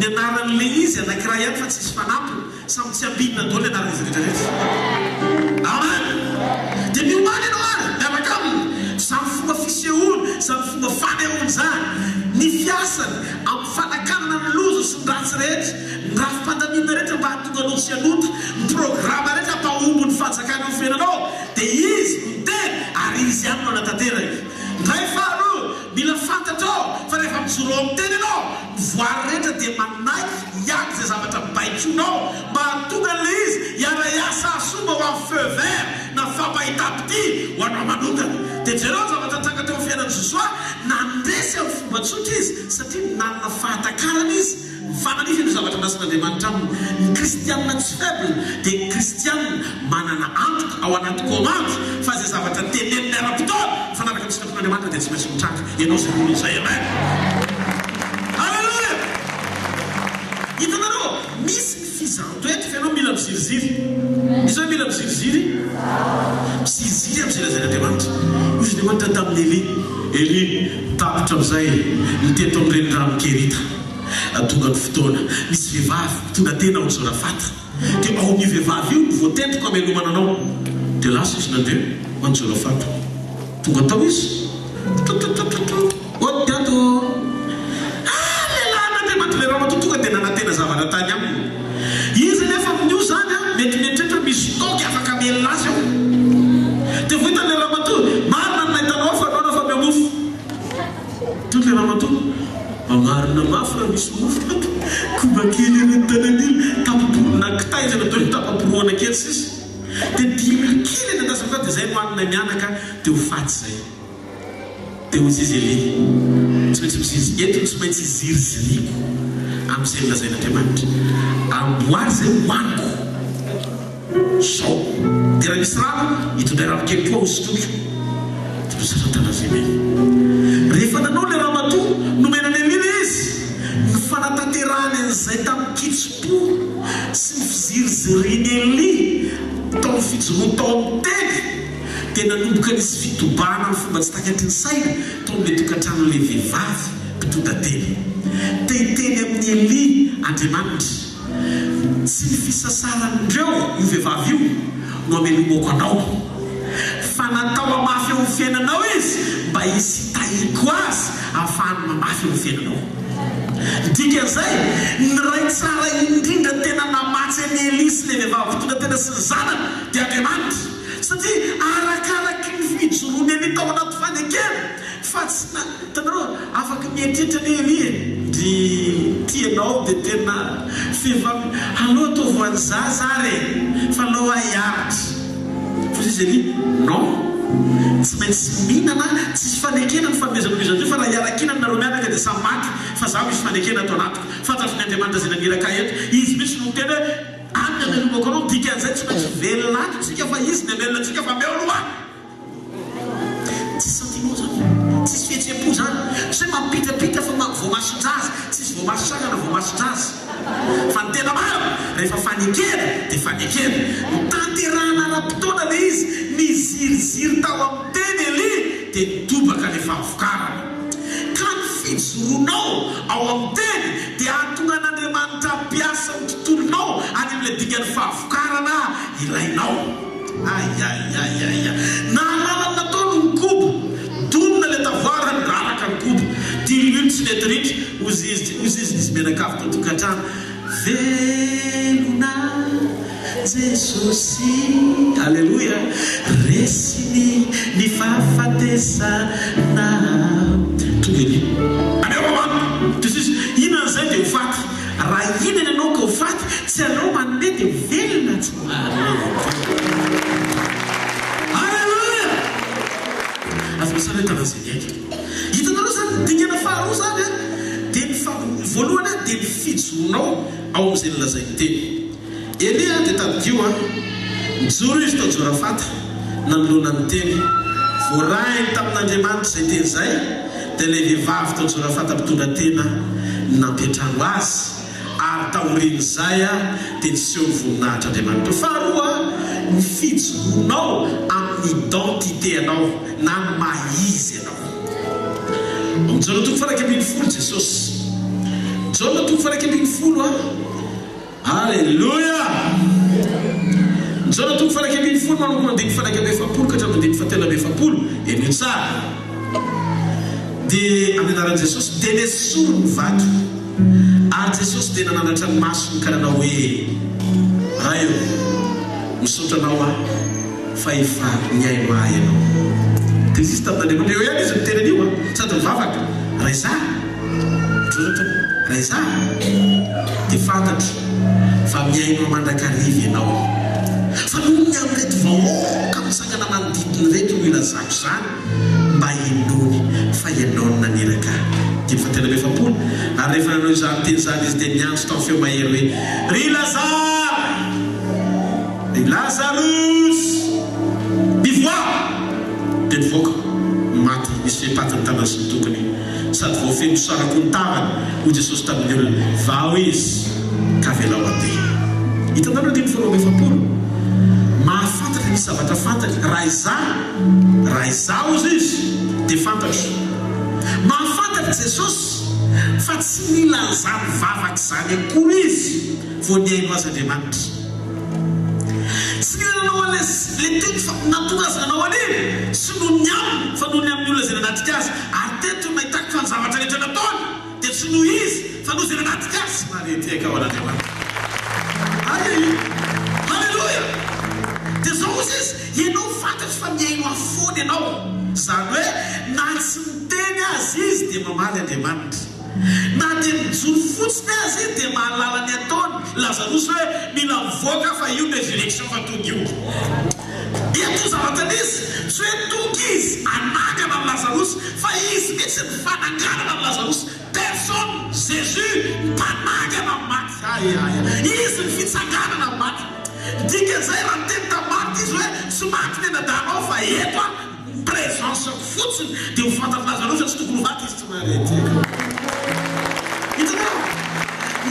ny anaran'le izy anankiray ihany fa tsisy fanampy samy tsy ambinina dao le anarana izy rehetrarehetra. Amen. Dia miomany ianao ary miaraka aminy samy fomba fisehoana samy fomba fanehoana zany ny fiasany amin'ny fanakanana ny lozo sy ny ratsy rehetra ny rafim-pandamina rehetra mba hahatonga anao tsy hanota ny programa rehetra ampahombo ny fanjakana amin'ny fiainanao dia izy miteny ary izy ihany no anatanteraka. Ndray faharoa mila fantatrao fa rehefa mijoro amin'ny teny ianao voary rehetra dia manaiky hiaky izay zavatra mibaitronao mba hahatonga an'ilay izy hiara-iasa asomba ho amin'ny feu vert na fampahita-pity ho anao manokana. Dia jereo zavatra tranga teo amin'ny fiainan'i Josoa nandresy amin'ny fomba tsotra izy satria nanana fahatakarana izy fananify ny zavatra nasin'Andriamanitra aminy. Ny kristianina tsy faible dia ny kristianina manana antoka ao anaty komando fa izay zavatra teneniny ara-potoana fanaraka ny sitrapon'Andriamanitra dia tsy maintsy mitranga ianao izay olo izay. Amen. Halleluja. Hitanareo misy ny fizantoety fa ianao mila miziriziry. Izy hoe mila miziriziry miziriziry amin'izay Andriamanitra tamin'ny Eli tapitra amin'izay niteto amin'ireny ranokerita atonga ny fotoana misy vehivavy tonga tena ao Jorafata dia ao ny vehivavy io voatentiko amelomana anao dia lasa izy nandeha ho any Jorafata tonga tao izy otiato lehilahy n'Andriamanitra le Ramatoa tonga dia nanantena zavatra tany aminy izy nefa amin'io zany mety mieritreritra misy toky afaka amelona azy ao dia vohitan'le Ramatoa marina ny nahitanao fa anao fa miamofo toy le Ramatoa mamarina mafy raha misy mofo koba kely eny tanan'iny tapaporona kitay zay natao ny tapaporoana kely sisy dia dimy kely eny andasaka dia zay no anina mianaka dia ho faty zay dia ho izy Eli tsy maintsy miziry eto tsy maintsy iziriziriko amin'izay milazain'Andriamanitra amboary zay hoaniko zao dia raha misy rano hitondray rano kely koa hosotroky dia misatantana zay me rehefa nanao le Ramatoa nomenany Eli izy ny fanatanterahany an'izay tamin'ny kitso-po sy ny fiziriziriny Eli tao fijoroany tao amin'ny teny dia nanomboka nisy fitobana amin'ny fomba tsy takatry ny saina tao amin'ilay tokantranon'ilay vehivavy mpitondra-teny teny amin'ny Eli Andriamanitra tsy ny fisasarandreo io vehivavy io no amelomako anao fa natao amafy eo amin'ny fiainanao izy mba hisy tahiko azy ahafahany mamafy eo amin'ny fiainanao. Dikan'izay ny ray tsara indrindra tena namatsy any Eli sy le vehivavy tonga tena sy ny zanany dia Andriamanitra satria arakaraky ny fijoroany Eli tao anaty fanekena fa tsy tanareo afaka mieritreritra ny Eli dy tianao dia tena fehivavy aloha atao voan'ny zaza ary fa aloha hiaritra fa izy Eli non tsy maintsy mihinana tsisy fanekena ny fanomezana izy aty fa raha hiarakinany nareo mianaka dia samy maty fa zaho misy fanekena atao anatiko fantatry ny Andriamanitra zay naniraka eto izy misy no tena aminy amelomako anao dikan'izay tsy maintsy velona atsika fa izy ny amelona atsika fa meoloa tsisy sentiment zany tsisy fihetsem-po zany tsy mampitapita fa vao mason-drazy tsisy vao mason-tragana vao mason-drazy fa ny tena maro rehefa fanekena dia fanekena tanterahana ara-potoana le izy miziriziry tao amin'ny teny Eli dia nitobaka le fahavokarana ka ny fijoronao ao amin'ny teny dia ahatonga n'Andriamanitra ampiasa ny tontolonao any amin'ilay dikany fahavokarana ilainao. Ayayayaya nahalalany nataony ny kobo donona le tavoarany raraka ny kobo 10 minutes sy letritry ozy izy menakavy tao tokantrano velona Jesosy alleluia resiny ny fahafatesana tonga Eli aneomamano tisisy inan'izay dia ho faty raha inany anao ka ho faty tsy anao manome dia velona tsy alleluia azonasana hitanazay aika hitanareo zany dingana faharoa zany dia ny voalohany dia ny fijoronao ao amin'izay nolazainy teny Eli dia tadidio mijoro izy tao Jorafata nanoloana ny teny voarahiny tamin'Andriamanitra izay teny izay dia ilay vehivavy tao Jorafata mpitondra tena nampiatrano azy ary taoriny izay dia niseho ny voninahitr'Andriamanitra. Faharoa ny fijoronao amin'ny identité anao na maizy anao. Amin'izao toko 1:10 Jesosy Jaona toko faraka ambin'ny folo Alléluia. Jaona toko faraka ambin'ny folo manomboka mandeha faraka amby efapolo ka hatramin'ny mandeha fatelo amby efapolo eny tsara. Dia amin'ny anaran'i Jesosy dia nesoro ny vato ary Jesosy dia nananatra ny masony ka nanao hoe raha eo misaotra anao fa efa miaino ahy ianao. Dia izy tamin'Andriamanitra eo ihany izy miteny an'io sady mivavaka raha izaho raha izaho dia fantatra fa miaino mandrakariva ianao. Fa noho ny amin'irety vahoaka misangana manodidina reto no ilazako izany mba hinony fa ianao no naneraka. Dia fatelo amby efapolo ary rehefa nanao izany teny izany izy dia niantso tao feo mahery hoe ry Lazarus mivoaka. Dia nivoaka maty misy fehepatiny tanany sy ny tokony sady voafeno sarako ny tavany hoy Jesosy tamin'ny olona vao izy ka velao andeha. Hitanareo dia mifaroa amby efapolo mahafantatra ny zavatra fantatra raha izaho izy dia fantatro. Mahafantatra Jesosy fa tsy mila izany vavaka izany akory izy vao niaino azy Andriamanitra. Tsy mila nanao le teny fa natonga azy nanao an'iny sy noho ny aminy fa noho ny amin'ny olona izay nanatrika azy ary teto mahitako fa ny zavatra rehetra nataony dia tsy noho izy fa noho izay nanatrika azy. Mareteka ao an'Andriamanitra. Halleluia. Dia zao izy ianao fantatry fa miaino afony ianao. Izany hoe na tsy miteny azy izy dia mamaly Andriamanitra, na dia mijoro fotsiny azy izy dia mahalala ny ataony. Lazarus hoe mila mivoaka fa io resurrection fa tonga io. Ito zavatra nisy tsy hoe tonga izy anangana amin'ny Lazarus fa izy mitsy mifananganana amin'ny Lazarus. Personne Jésus mpanangana amin'ny maty. Izy ny fitsanganana amin'ny maty. Dikan'izay raha teny tamin'ny izy hoe tsy maty ny anadanao fa eto présence fotsiny dia ho fantatry Lazarus tsy tokony ho vaty izy tsy mareteka. Hitanao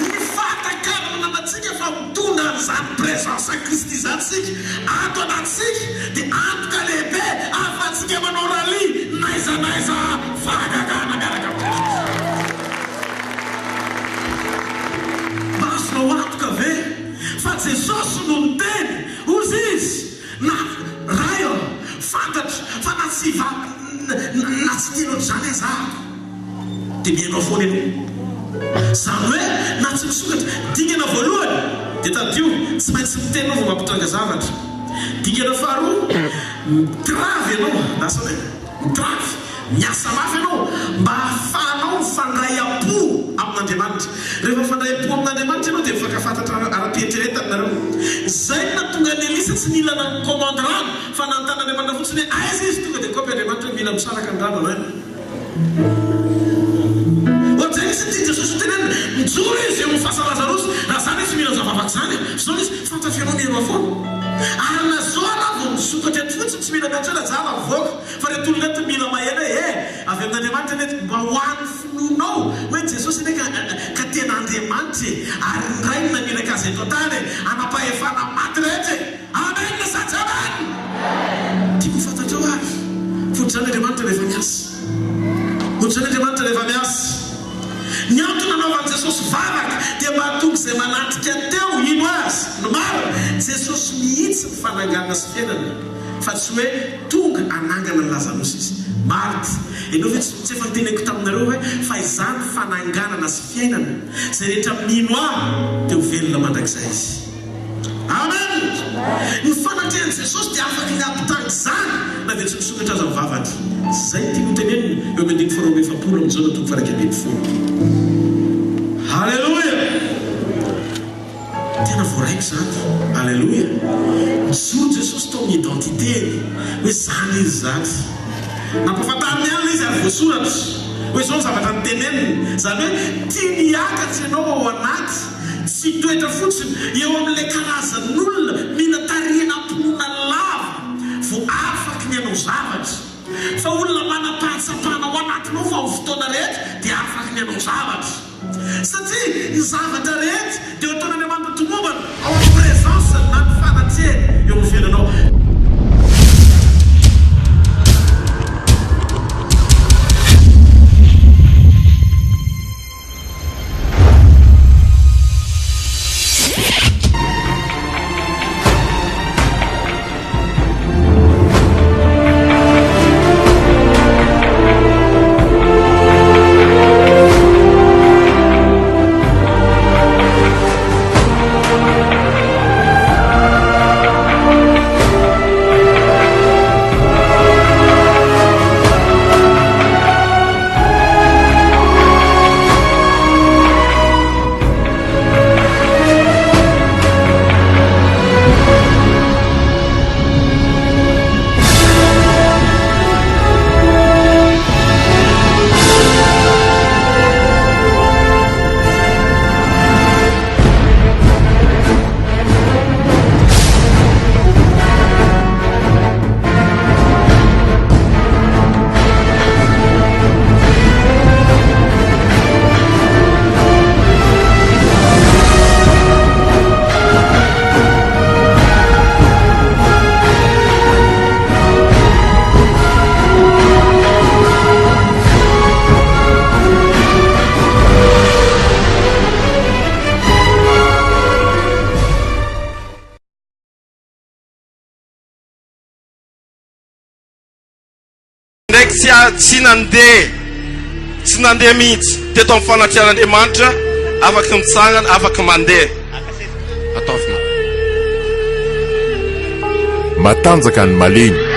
ny fatakarana anatsika fa mitondra an'izany présence Kristy izany sika ato anatsika dia antoka lehibe ahafahantsika manao rally naizanaiza fahagagana miaraka amin'ny masonao antoka ve fa Jesosy no miteny ozy izy na raha fantatra fa na tsy teno ohatr'izany azahako dia miaino foana ianao. Izany hoe na tsy misokatra dingana voalohany dia tadio tsy maintsy miteny anao vao mampitonga zavatra. Dingana faharoa mitravy ianao lasa hoe mitravy miasa mafy ianao mba hahafahanao mifandray am-po amin'Andriamanitra. Rehefa mifandray am-po amin'Andriamanitra ianao dia mifaka fantatra ara-pietreretana nareo. Izay natonga ny Elisa tsy mila na commande rano fa nanontan'Andriamanitra fotsiny hoe aiza izy tonga dia kopy Andriamanitra mila misaraka ny rano anao. Ohatr'izay izy tia Jesosy teneny mijoro izy eo mifasa Lazarus raha izany izy mila zavavaka izany zao izy fantatry ianao miaino foana. Ary na zao anao vao misokatra eto fotsiny tsy mila miantsena zava mivoaka fa reto olona eto mila maheno hoe avy amin'Andriamanitra nety mba ho an'ny finoanao hoe Jesosy neka ka tena Andriamanitra ary ny ray na milaka azy eto tany anapahefana maty rehetra. Amen na satsy amen. Tiako fantatra ho avy fotrany Andriamanitra rehefa miasa. Fotrany Andriamanitra rehefa miasa. Ny antony nanaovan'i Jesosy vavaka dia mba hatonga izay manatrika teo ino azy no maro Jesosy mihitsy mifanangana sy fiainana fa tsy hoe tonga anangana ny Lazarus izy marty. Ianao ve tsy efa teneko taminareo hoe fa izany fananganana sy fiainana izay rehetra mino ahy dia ho velona mandrakizay izy. Amen. Ny fanatrehan'i Jesosy dia afaka ny ampitanga izany na dia tsy misokatra azy amin'ny vavatra. Zay tiako tenenina eo amin'ny andiny faharoa amby efapolo amin'izao na toko faraka ambin'ny folo. Halleluia. Tena voaraiko izany. Halleluia. Mijoro Jesosy tao amin'ny identitény hoe izany izy zany. Nampafantariny ihany izy ary voasoratra hoe izao ny zavatra niteneniny. Izany hoe tia niakatra ianao ao anaty tsy toetra fotsiny eo amin'ilay karazan'olona mila tarihana amponona lava vao afaka ny anao zavatra. Fa olona manam-pahatsapana ao anatinao fa ho fotoana rehetra dia afaka ny anao zavatra. Satria ny zavatra rehetra dia ho ataonany Andriamanitra tomombana ao amin'ny présence na ny fanatrehany eo amin'ny fiainanao. ndraiky tsy nandeha mihitsy teto amin'ny fanatrehan'Andriamanitra afaky mitsangana afaky mandeha ataovina matanjaka ny malemy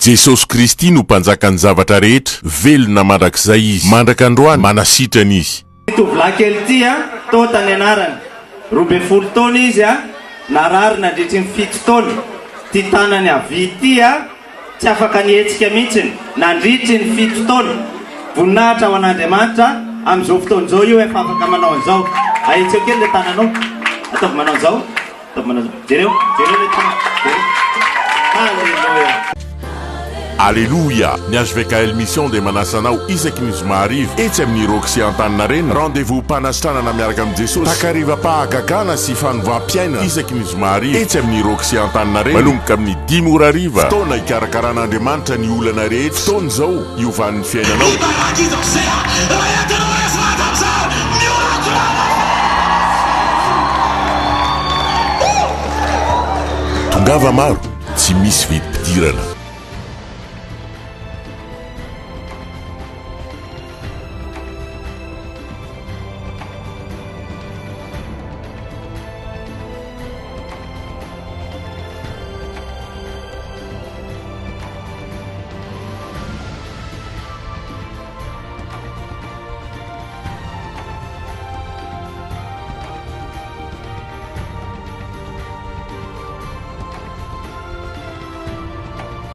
Jesosy Kristy no mpanjaka ny zavatra rehetra velona mandrakizay izy mandraka androany manasitrana izy tovolahy kely ty tô tany anarany 12 taona izy narary nandritry ny 7 taona ty tanany avy ty tsy afaka nihetsika mihitsiny nandritry ny 7 taona voninahitra ho an'Andriamanitra amin'izao fotoan'izao io efa afaka manao an'izao ahitseo kely le tananao ataovy manao an'izao ataovy manao an'izao jereo le tanana Alléluia. Alléluia. Ny HVKL mission de manasanao isaky ny zoma arivo etsy amin'ny Roxy Antaninarenina. Rendez-vous panasitranana miaraka amin'ny Jesosy takariva pahagagana sy fanovam-piainana isaky ny zoma arivo etsy amin'ny Roxy Antaninarenina manomboka amin'ny 10 ora hariva. Fotoana ikarakaran'Andriamanitra ny olana rehetra. Fotoana zao iovan'ny fiainanao. Tongava maro tsy misy vidim-pidirana.